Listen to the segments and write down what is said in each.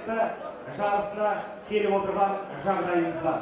қызықты жарысына келіп отырған жағдайымыз бар.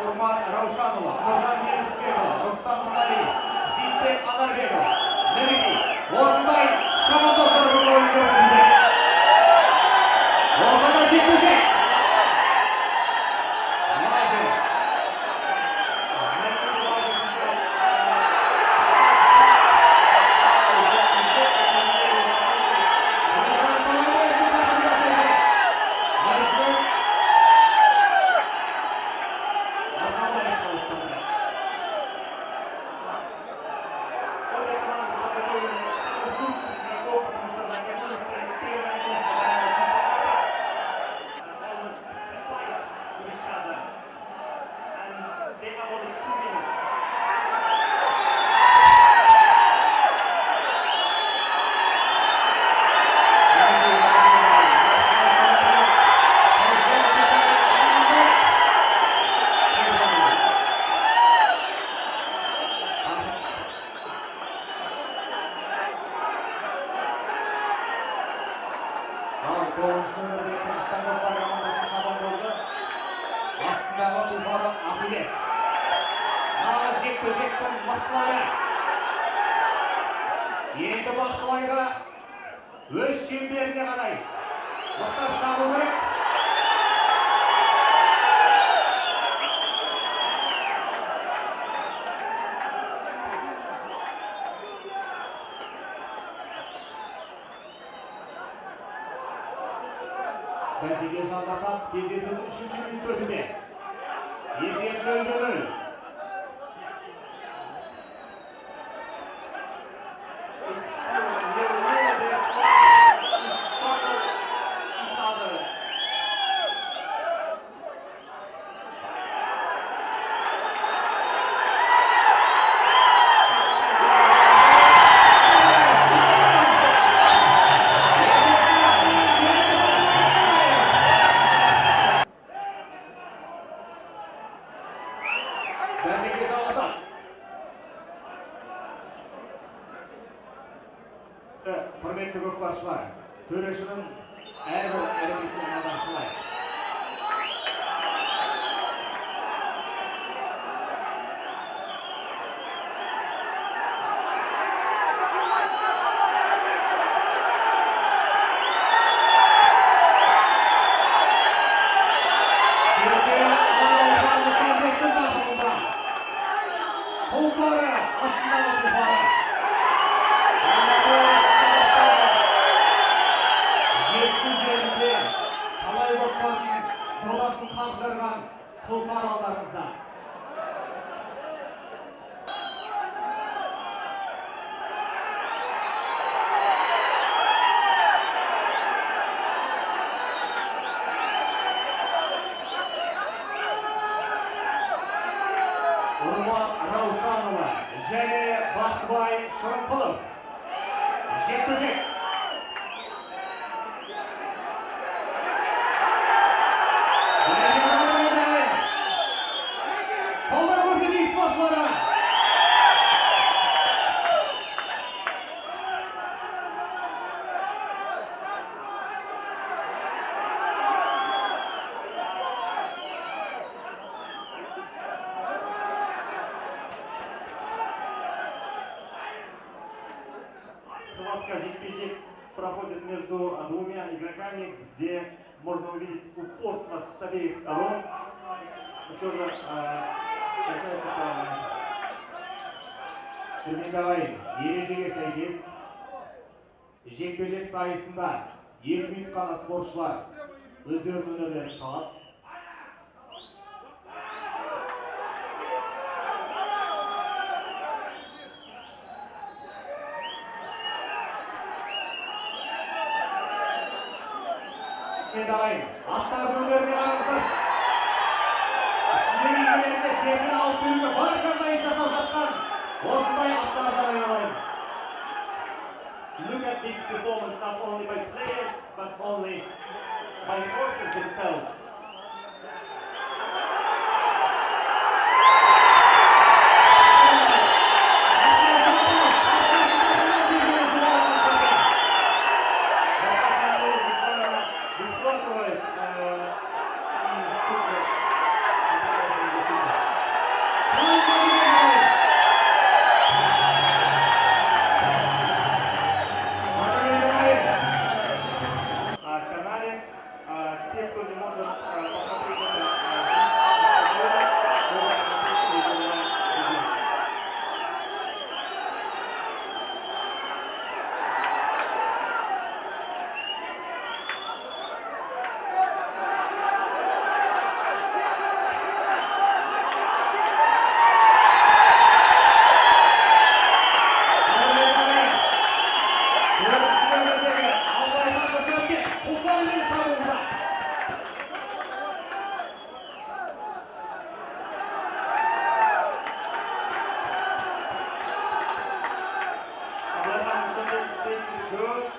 Urman Rauşanұлы, Нұржан Немісбекұлы, Рустам Мұналиев, Зейітбек Анарбекұлы, мінекей осындай шабандоздар бұл ойын көрсетуде. Ортада жекпе-жек. Енді Бақтыбайға өз шеңберіне қарай мықтап шабу керек. Бәсеке жалғасып, кездесудің 3-ші минут өтуде. Есеп 0-0. Бәсеке жалғасады. Құрметті көкпаршылар, төрешінің әрбір әрекетіне назар салайық. aramızda. Urma Ravshanova және Бақтыбай Шырынқұлов жекпе-жек. Қолдар көрсетейік спортшыларға. Схватка жекпе-жек проходит между двумя игроками, где можно увидеть упорство с обеих сторон. Но все же кончается правильно. Түрмендағайын, ережеге сәйкес жекпе-жек сайысында 2 минут қана спортшылар өздерінің өнерлерін салады. Түрмендағайын, аттардың өнеріне қараңыздаршы. Үстіндегі игілерінде серпін алып беруге бар жағдайын жасап жатқан осындай аттардан айналайын. Look at this performance not only by players, but only by horses themselves. Те, кто не может посмотреть это могут посмотреть через онлайн-режим. Good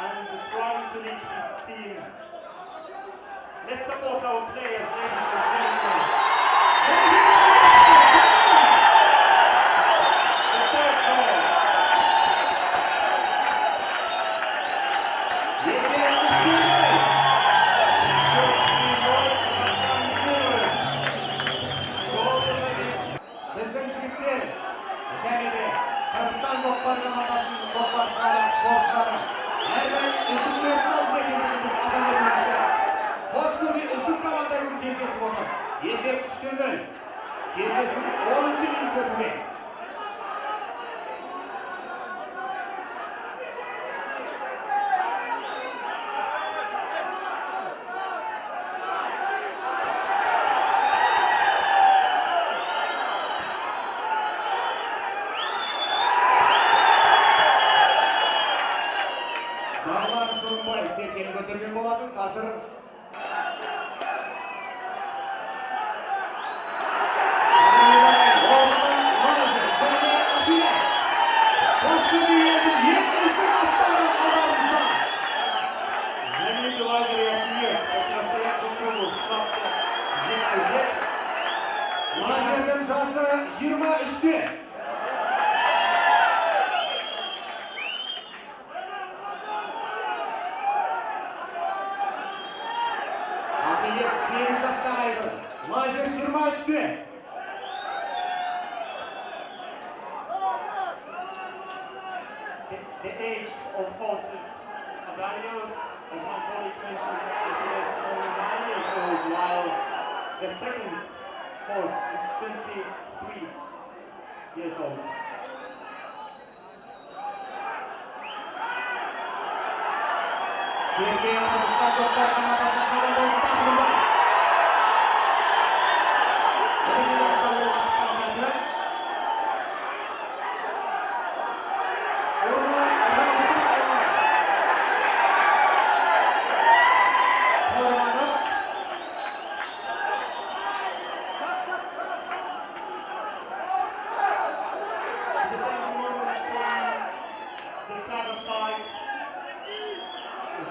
and trying to lead his team. Let's support our players, ladies and gentlemen. The third goal. Біздің жігіттер және де Қырғызстан боксшыларының атасының боксшылары, спортшылары әрдайым үздіктердің алдына келгенін біз атап өтуімізді. Қос көне үздік командамен кездесіп отыр. Есеп 3-0. Кездесу 10-ші минут өтуде. Бағлан Шырынбай серкені көтерген болатын. Қазір Знаменитый Лазарь и Ахиллес противостоят друг другу в схватке жекпе-жек. Лазердің жасы 23-те. Ахиллес 8 жастағы айғыр. Лазер 23-те. The age of horses varies, as my colleague mentioned, Achilles is only 9 years old, while the second horse is 23 years old. Sergey Kırgızistan doktorlarına başlaşmadan oldu.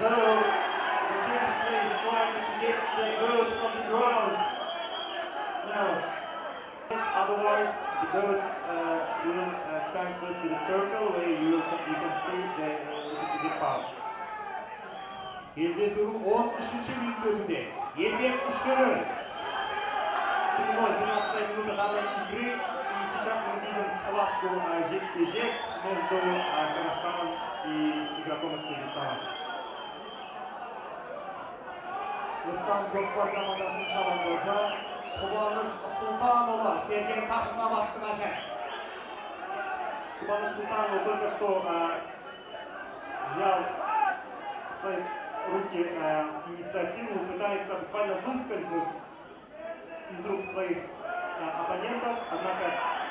though the Kyrgyz player is trying to get the goat from the ground. Now, otherwise the goat will transfer to the circle where you can see the zip-out. Кездесудің 13-ші минутында есеп 3-0. 12-я минута данной игры, и сейчас мы видим схватку жек-жек между Казахстаном и игроком из Кыргызстана. Рустам Көкпар командасының шабандозы Кубаныш Султанұлы Сергей тақымға бастың әзір. Кубаныш Султанов только что взял в свои руки инициативу, пытается буквально выскользнуть из рук своих оппонентов, однако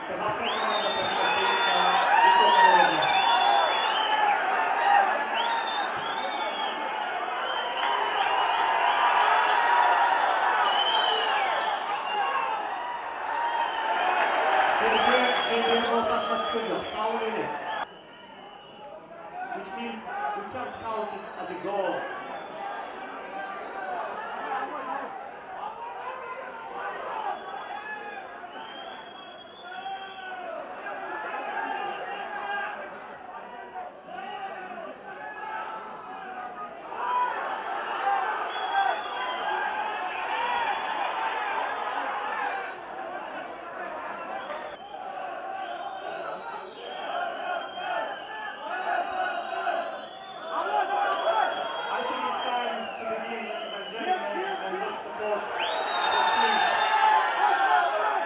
казахская команда противостоит на высоком уровне. Which means we can't count it as a goal.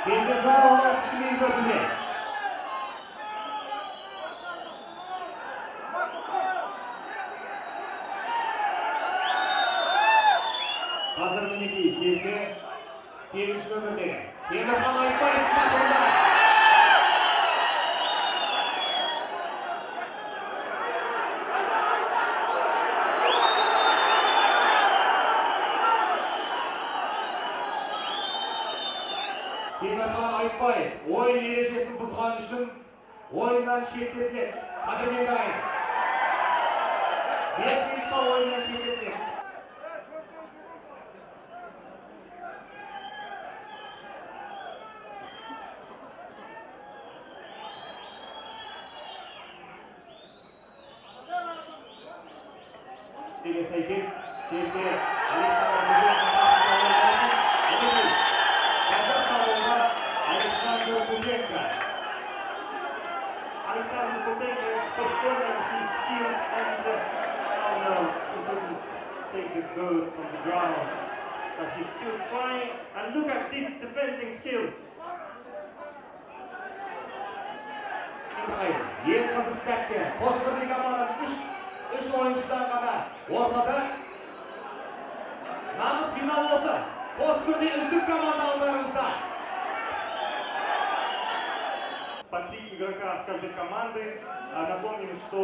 Кездесудің 16-ші минутында қазір мінекей Серке 8-ші нөмірдегі Темірхан Айтбаев тақымында. Темірхан Айтбаев ойын ережесін бұзған үшін ойындан шеттетіледі. Қадірмен ағайын. 5 минутқа ойындан шеттетіледі. Деге сәйкес Серке Александр Alexander Kutenko is performing his skills and oh no, he couldn't take the goat from the ground. But he's still trying, and look at these defending skills. Ең қызық сәтте қос бірдей команданың үш ойыншыдан ғана ортада нағыз финал осы. Қос бірдей үздік команда алдарыңызда. По 3 игрока с каждой команды. Напомним, что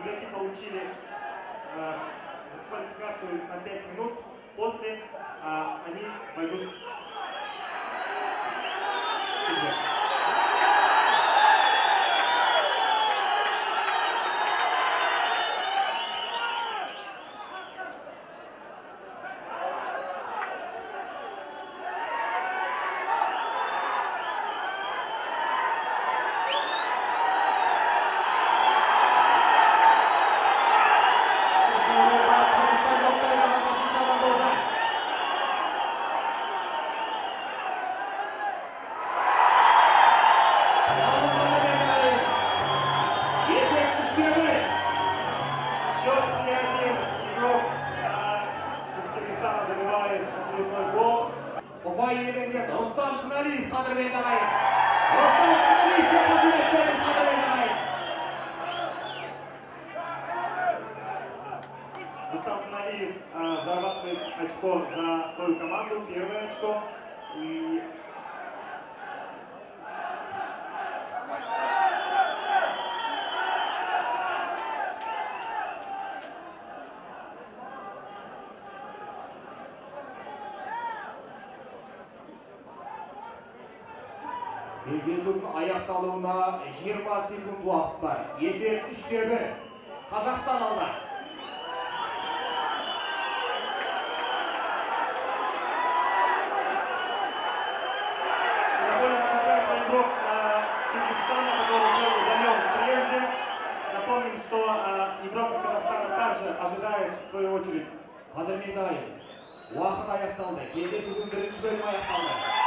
игроки получили дисквалификацию на 5 минут. После они пойдут в игры. Ұпай иеленген Рустам Кыналиев қадірмен ағайын. Рустам Кыналиевке қошеметтеріңіз қадірмен ағайын. Рустам Кыналиев зарабатывает очко за свою команду, первое очко. И Кездесудің аяқталуына 20 секунд уақыт бар. Есеп 3-1. Қазақстан алда. ожидает в свою очередь. Qadrli doim, vaqt аяқталды. Кездесудің бірінші бөлімі аяқталды.